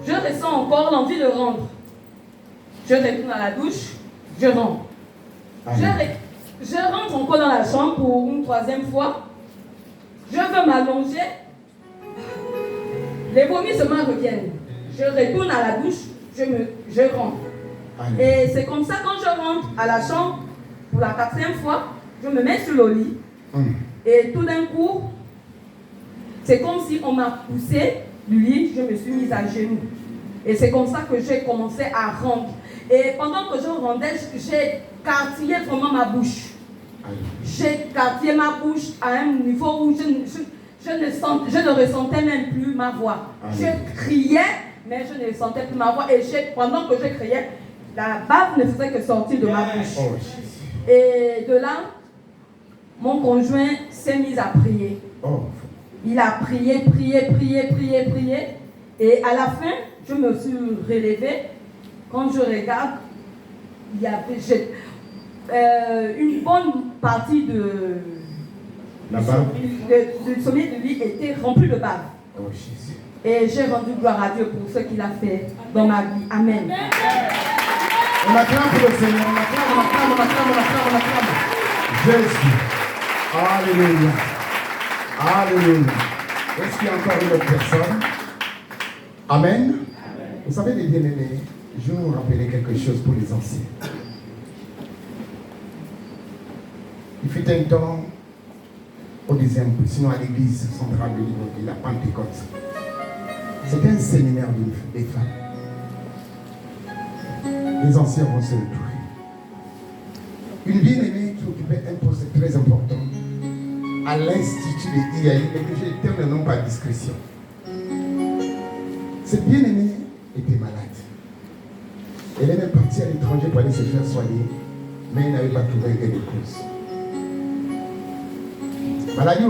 Speaker 6: je ressens encore l'envie de rentrer. Je retourne à la douche, je rentre. Je rentre encore dans la chambre pour une troisième fois. Je veux m'allonger. Les vomissements reviennent. Je retourne à la douche, je rentre. Et c'est comme ça, quand je rentre à la chambre, pour la quatrième fois, je me mets sur le lit. Et tout d'un coup, c'est comme si on m'a poussé du lit, je me suis mise à genoux. Et c'est comme ça que j'ai commencé à rentrer. Et pendant que je rendais, j'ai quartier vraiment ma bouche. J'ai quartier ma bouche à un niveau où je ne ressentais même plus ma voix. Je criais, mais je ne sentais plus ma voix. Et pendant que je criais, la bave ne faisait que sortir de ma bouche. Et de là, mon conjoint s'est mis à prier. Il a prié. Et à la fin, je me suis relevée. Quand je regarde, il y avait une bonne partie du sommet de lui était rempli de bave. Et j'ai rendu gloire à Dieu pour ce qu'il a fait dans ma vie. Amen.
Speaker 2: On acclame pour le Seigneur, on acclame. Jésus. Alléluia. Est-ce qu'il y a encore une autre personne? Amen. Vous savez, les bien-aimés, je vais vous rappeler quelque chose pour les anciens. Il fut un temps au 10e, sinon à l'église centrale de Libreville, la Pentecôte. C'était un séminaire des femmes. Les anciens vont se retrouver. Une bien-aimée qui occupait un poste très important à l'Institut de IAI, mais que j'ai éterné non par discrétion. Cette bien-aimée était malade. Elle est même partie à l'étranger pour aller se faire soigner, mais elle n'avait pas trouvé gain de cause. La maladie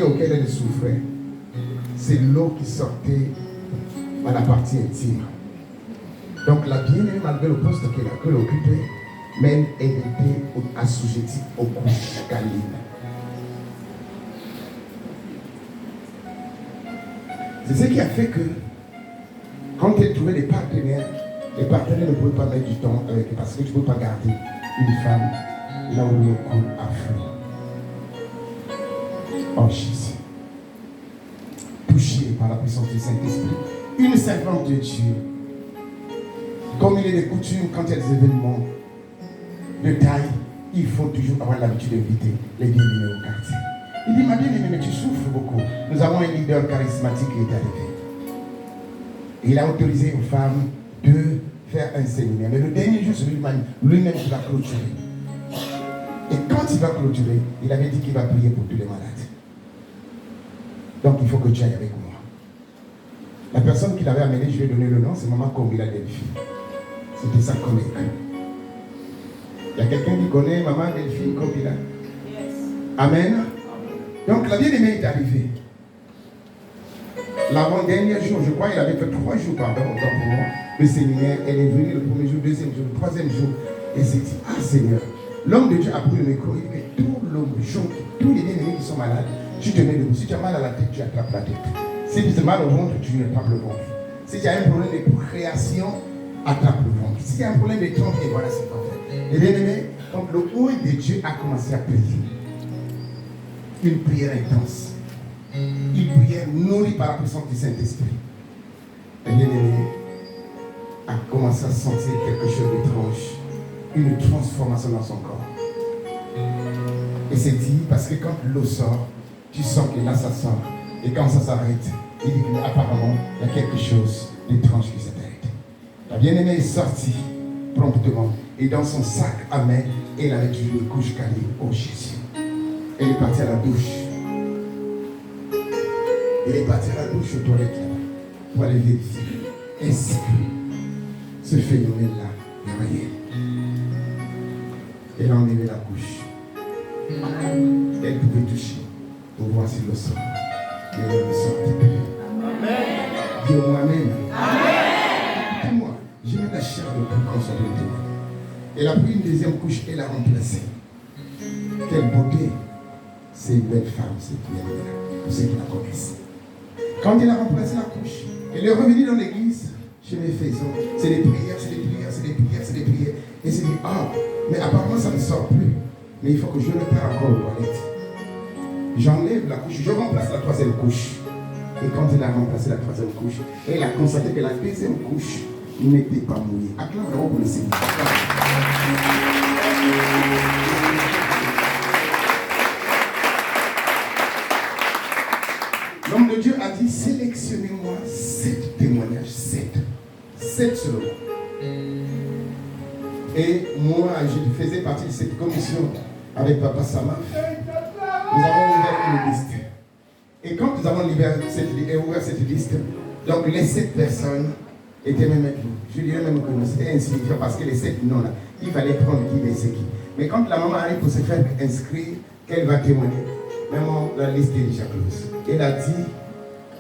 Speaker 2: auquel elle souffrait, c'est l'eau qui sortait à la partie intime. Donc la bien-aimée, malgré le poste qu'elle occupait, même elle était assujettie aux couches câlines. C'est ce qui a fait que, quand elle trouvait des partenaires ne pouvaient pas mettre du temps avec elle, parce que tu ne peux pas garder une femme là où le coule a flot. Oh Jésus. Touché par la puissance du Saint-Esprit. Une servante de Dieu. Comme il est de coutume, quand il y a des événements de taille, il faut toujours avoir l'habitude d'inviter les bien-aimés au quartier. Il dit, ma bien-aimée, mais tu souffres beaucoup. Nous avons un leader charismatique qui est arrivé. Il a autorisé aux femmes de faire un séminaire. Mais le dernier jour, c'est lui-même qui va clôturer. Et quand il va clôturer, il avait dit qu'il va prier pour tous les malades. Donc il faut que tu ailles avec moi. La personne qui l'avait amené, je vais donner le nom, c'est Maman Kongila Delphine. C'était sa collègue. Il y a quelqu'un qui connaît Maman Delphine Kongila? Yes. Amen. Donc la bien-aimée est arrivée. L'avant-dernier jour, je crois qu'il avait fait 3 jours, pardon, autant pour moi. Le séminaire, elle est venue le premier jour, deuxième jour, le troisième jour. Et s'est dit, ah Seigneur, l'homme de Dieu a pris le micro, il dit, tout l'homme, tous les ennemis qui sont malades, tu te mets debout. Si tu as mal à la tête, tu attrapes la tête. Si tu as mal au ventre, tu attrapes le ventre. Si tu as un problème de procréation, attrape le ventre. Si tu as un problème de trompe, et voilà, c'est parfait. Et bien aimé, quand le haut de Dieu a commencé à prier, une prière intense, une prière nourrie par la puissance du Saint-Esprit, et bien aimé, a commencé à sentir quelque chose d'étrange, une transformation dans son corps. Et c'est dit, parce que quand l'eau sort, tu sens que là ça sort. Et quand ça s'arrête, il dit qu'apparemment, il y a quelque chose d'étrange qui s'arrête. La bien-aimée est sortie promptement. Et dans son sac à main, elle avait toujours le couche calé au Jésus. Elle est partie à la douche. Elle est partie à la douche aux toilettes là, pour aller vérifier. Est-ce que ce phénomène-là est réel? Elle a enlevé la couche. Elle pouvait toucher pour voir si le sang ne sortait plus. Dis-moi Amen. Dis-moi, j'ai mis la chair de poule comme ça de toi. Elle a pris une deuxième couche et l'a remplacée. Quelle beauté! C'est une belle femme, cette bien-là, pour ceux qui la connaissent. Quand elle a remplacé la couche, elle est revenue dans l'église. Chez mes faisons, c'est des prières, c'est des prières, c'est des prières, c'est des prières. Et c'est dit, ah, mais apparemment ça ne sort plus. Mais il faut que je le perde encore aux toilettes. J'enlève la couche, je remplace la troisième couche. Et quand elle a remplacé la troisième couche, elle a constaté que la deuxième couche n'était pas mouillée. Acclamons pour le Seigneur. L'homme de Dieu a dit, sélectionnez-moi 7 témoignages, 7 seulement. Et moi, je faisais partie de cette commission avec Papa Sama. Nous avons ouvert une liste. Et quand nous avons ouvert cette liste, donc les 7 personnes étaient même, je dirais même que c'était insignifiant parce que les 7 noms là, il fallait prendre qui et c'est qui. Mais quand la maman arrive pour se faire inscrire, qu'elle va témoigner, maman, la liste est déjà close. Elle a dit,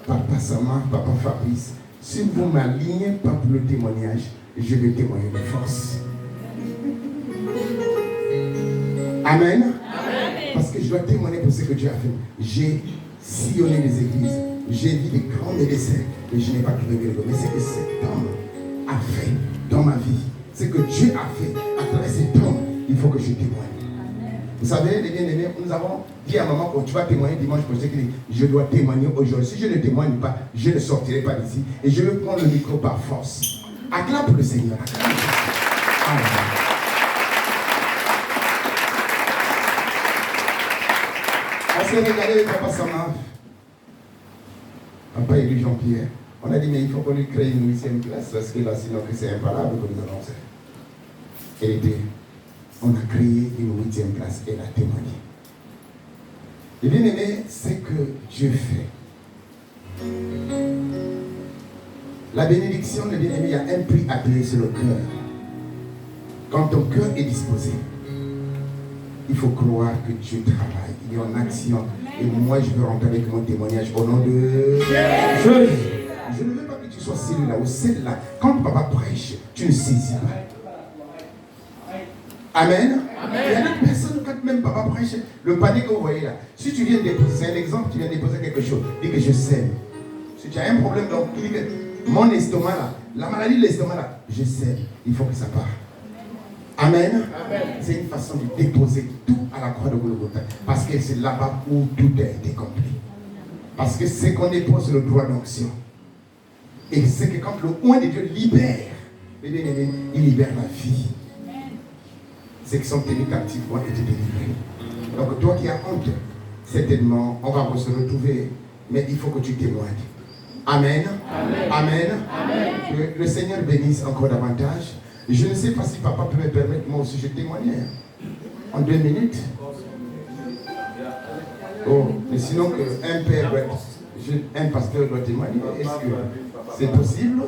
Speaker 2: Papa Sama, Papa Fabrice, si vous ne m'alignez pas pour le témoignage, je vais témoigner de force. Amen. Amen. Parce que je dois témoigner pour ce que Dieu a fait. J'ai sillonné les églises, j'ai vu des grands médecins, mais je n'ai pas trouvé de mais c'est que cet homme a fait dans ma vie. Ce que Dieu a fait à travers cet homme, il faut que je témoigne. Vous savez, les bien-aimés, nous avons dit à un moment quand tu vas témoigner dimanche prochain, je dois témoigner aujourd'hui. Si je ne témoigne pas, je ne sortirai pas d'ici. Et je vais prendre le micro par force. Acclame pour le Seigneur. Acclame. Amen. On s'est regardé avec Papa Sama. Papa et lui Jean-Pierre. On a dit, mais il faut qu'on lui crée une 8e classe, parce que là, sinon, c'est imparable que nous allons faire. On a créé une 8e classe, elle a témoigné. Et bien aimé, c'est que Dieu fait. La bénédiction de bien-aimé, il y a un prix à payer sur le cœur. Quand ton cœur est disposé, il faut croire que Dieu travaille, il est en action. Et moi, je veux rentrer avec mon témoignage au nom de Jésus. Je ne veux pas que tu sois celui-là ou celle-là. Quand papa prêche, tu ne saisis pas. Amen. Amen. Il y a des personnes, quand même papa prêche, le panier que vous voyez là, si tu viens déposer, c'est un exemple, tu viens déposer quelque chose, dis que je sème. Si tu as un problème, donc tu dis que mon estomac là, la maladie de l'estomac là, je sème, il faut que ça parte. Amen. Amen. C'est une façon de déposer tout à la croix de Golgotha. Parce que c'est là-bas où tout a été compris. Parce que c'est qu'on dépose le droit d'onction. Et c'est que quand le oint de Dieu libère, il libère la vie. Ceux qui sont tenus captifs vont être délivrés. Donc toi qui as honte, certainement, on va se retrouver. Mais il faut que tu témoignes. Amen. Amen. Amen. Amen. Que le Seigneur bénisse encore davantage. Je ne sais pas si papa peut me permettre moi aussi de témoigner. En 2 minutes. Oh, mais sinon qu'un père, un pasteur doit témoigner. Est-ce que c'est possible?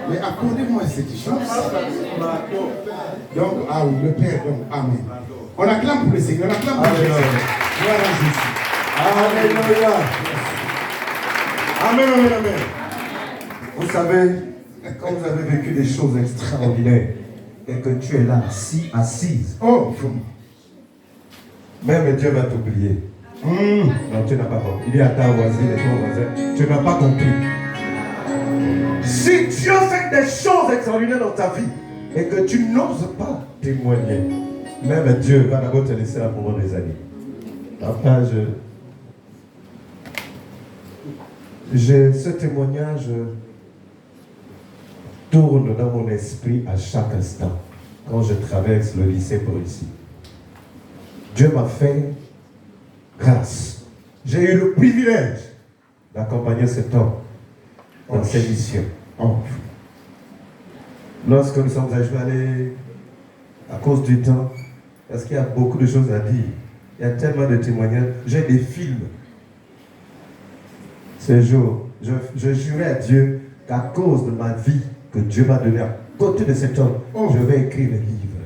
Speaker 2: Mais accordez-moi cette chance. Donc, ah oui, le Père, donc, amen. On acclame pour le Seigneur, on acclame pour le Seigneur. Voilà Jésus.
Speaker 7: Alléluia. Amen, amen, amen. Vous savez, quand vous avez vécu des choses extraordinaires et que tu es là, assise, même Dieu va t'oublier. Non, tu n'as pas compris. Il est à ta voisine et ton voisin. Tu n'as pas compris. Si Dieu fait des choses extraordinaires dans ta vie et que tu n'oses pas témoigner, même Dieu va d'abord te laisser là pendant des années. Papa, ce témoignage tourne dans mon esprit à chaque instant quand je traverse le lycée pour ici. Dieu m'a fait grâce. J'ai eu le privilège d'accompagner cet homme dans ses missions. Lorsque nous sommes allés, à cause du temps, parce qu'il y a beaucoup de choses à dire, il y a tellement de témoignages, j'ai des films. Ce jour, je jurais à Dieu qu'à cause de ma vie que Dieu m'a donnée à côté de cet homme, je vais écrire des livres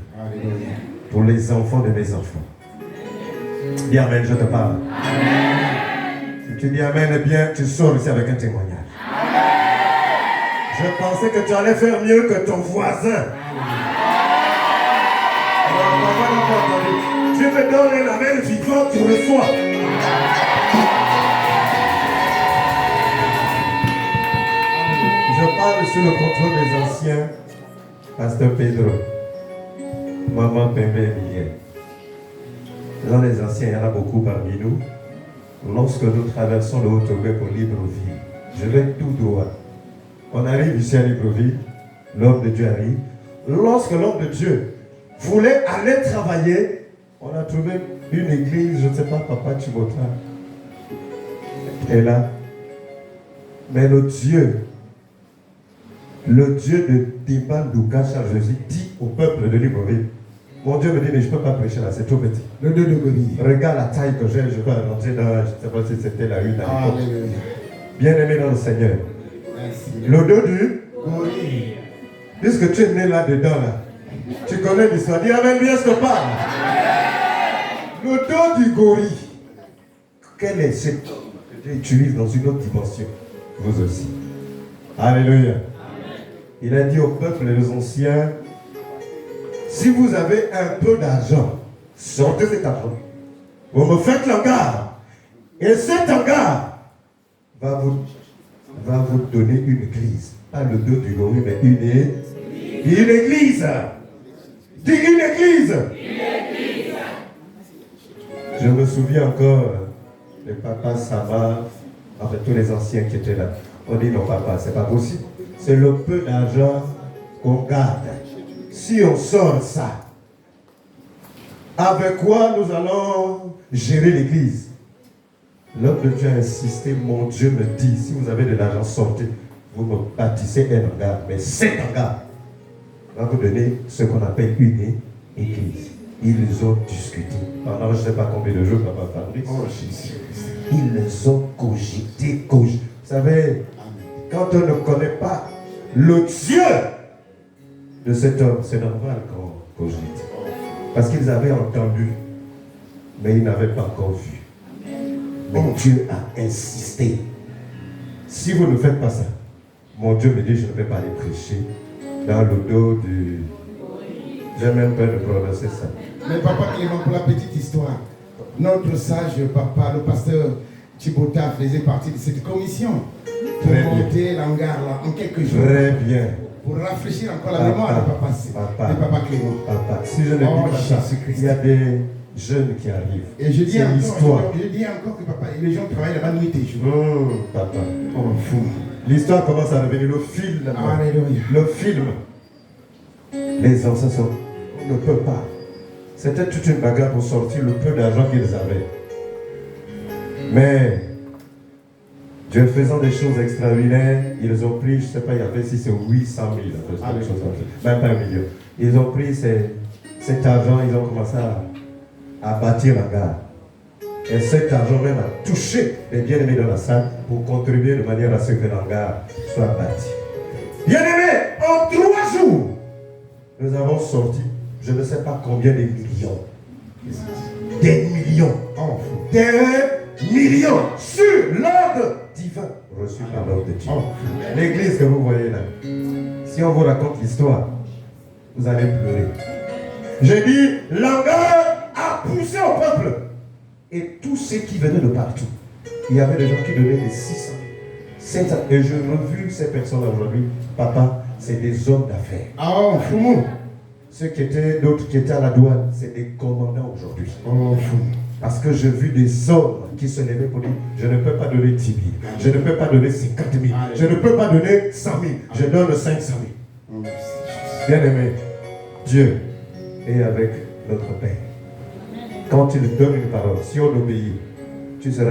Speaker 7: pour les enfants de mes enfants. Dis Amen, je te parle. Amen. Si tu dis Amen, eh bien, tu sors ici avec un témoignage. Amen. Je pensais que tu allais faire mieux que ton voisin. Dieu me donne un amen vivant, tu reçois. Je parle sous le contrôle des anciens, Pasteur Pedro, Maman Pembe et Miguel. Dans les anciens, il y en a beaucoup parmi nous. Lorsque nous traversons le Haut-Togo pour Libreville, je vais tout droit. On arrive ici à Libreville, l'homme de Dieu arrive. Lorsque l'homme de Dieu voulait aller travailler, on a trouvé une église, je ne sais pas, Papa Chibota est là. Mais le Dieu de Timbandouka Charles-Jésus dit au peuple de Libreville, mon Dieu me dit, mais je ne peux pas prêcher là, c'est trop petit.
Speaker 2: Le 2 de Gori.
Speaker 7: Regarde la taille que j'ai, je peux rentrer dans, je ne sais pas si c'était la une à l'époque. Bien aimé dans le Seigneur.
Speaker 2: Merci.
Speaker 7: Le 2 du
Speaker 2: Gori.
Speaker 7: Puisque tu es né là-dedans, là, tu connais l'histoire. Dis Amen, bien ce que parle. Le 2 du Gori. Quel est cet homme que Dieu utilise dans une autre dimension? Vous aussi. Alléluia. Il a dit au peuple et aux anciens, si vous avez un peu d'argent, sortez cet argent. Vous me faites l'hangar. Et cet hangar va vous donner une église. Pas le 2 du Gori, mais une église. Dis une église. Je me souviens encore de Papa Sama, enfin tous les anciens qui étaient là. On dit non papa, c'est pas possible. C'est le peu d'argent qu'on garde. Si on sort ça, avec quoi nous allons gérer l'église? L'homme de Dieu a insisté, mon Dieu me dit, si vous avez de l'argent, sortez. Vous me bâtissez un hangar, mais cet hangar va vous donner ce qu'on appelle une église. Ils ont discuté. Pendant je ne sais pas combien de jours, Papa Fabrice. Ils ont cogité. Vous savez, quand on ne connaît pas le Dieu de cet homme, c'est normal qu'on cogite. Parce qu'ils avaient entendu, mais ils n'avaient pas encore vu. Mais Dieu a insisté. Si vous ne faites pas ça, mon Dieu me dit, je ne vais pas aller prêcher dans le dos du... J'ai même peur de prononcer ça.
Speaker 2: Mais Papa Clément, pour la petite histoire, notre sage papa, le pasteur Chibota, faisait partie de cette commission pour monter l'hangar là en quelques jours.
Speaker 7: Très bien.
Speaker 2: Pour rafraîchir encore la mémoire de Papa Clément.
Speaker 7: Papa, si je ne dis pas ça, il y a des jeunes qui arrivent.
Speaker 2: Et je dis
Speaker 7: c'est l'histoire.
Speaker 2: Je dis encore que papa, les gens travaillent là-bas nuit et jour.
Speaker 7: Papa. Fou. L'histoire commence à revenir, le film. Le film. Les anciens sont... On ne peut pas. C'était toute une bagarre pour sortir le peu d'argent qu'ils avaient. Mais Dieu faisant des choses extraordinaires, ils ont pris, je ne sais pas, il y avait si c'est 800 000, même pas 1 million. Ils ont pris cet argent, ils ont commencé à bâtir la gare. Et cet argent même a touché les bien-aimés dans la salle pour contribuer de manière à ce que la gare soit bâtie. Bien-aimés, en 3 jours, nous avons sorti, je ne sais pas combien de millions. Des millions. Des millions sur l'ordre divin reçu par l'ordre de Dieu. L'église que vous voyez là, si on vous raconte l'histoire, vous allez pleurer. J'ai dit, l'angard a poussé au peuple. Et tous ceux qui venaient de partout, il y avait des gens qui donnaient des 600, 700. Et je revu ces personnes aujourd'hui. Papa, c'est des hommes d'affaires.
Speaker 2: Oh, fou.
Speaker 7: Ceux qui étaient, d'autres qui étaient à la douane, c'est des commandants aujourd'hui.
Speaker 2: Oh, fou.
Speaker 7: Parce que j'ai vu des hommes qui se levaient pour dire, je ne peux pas donner 10 000, je ne peux pas donner 50 000, je ne peux pas donner 100 000, je donne 500 000. Bien aimé, Dieu est avec notre Père. Quand il donne une parole, si on obéit, tu seras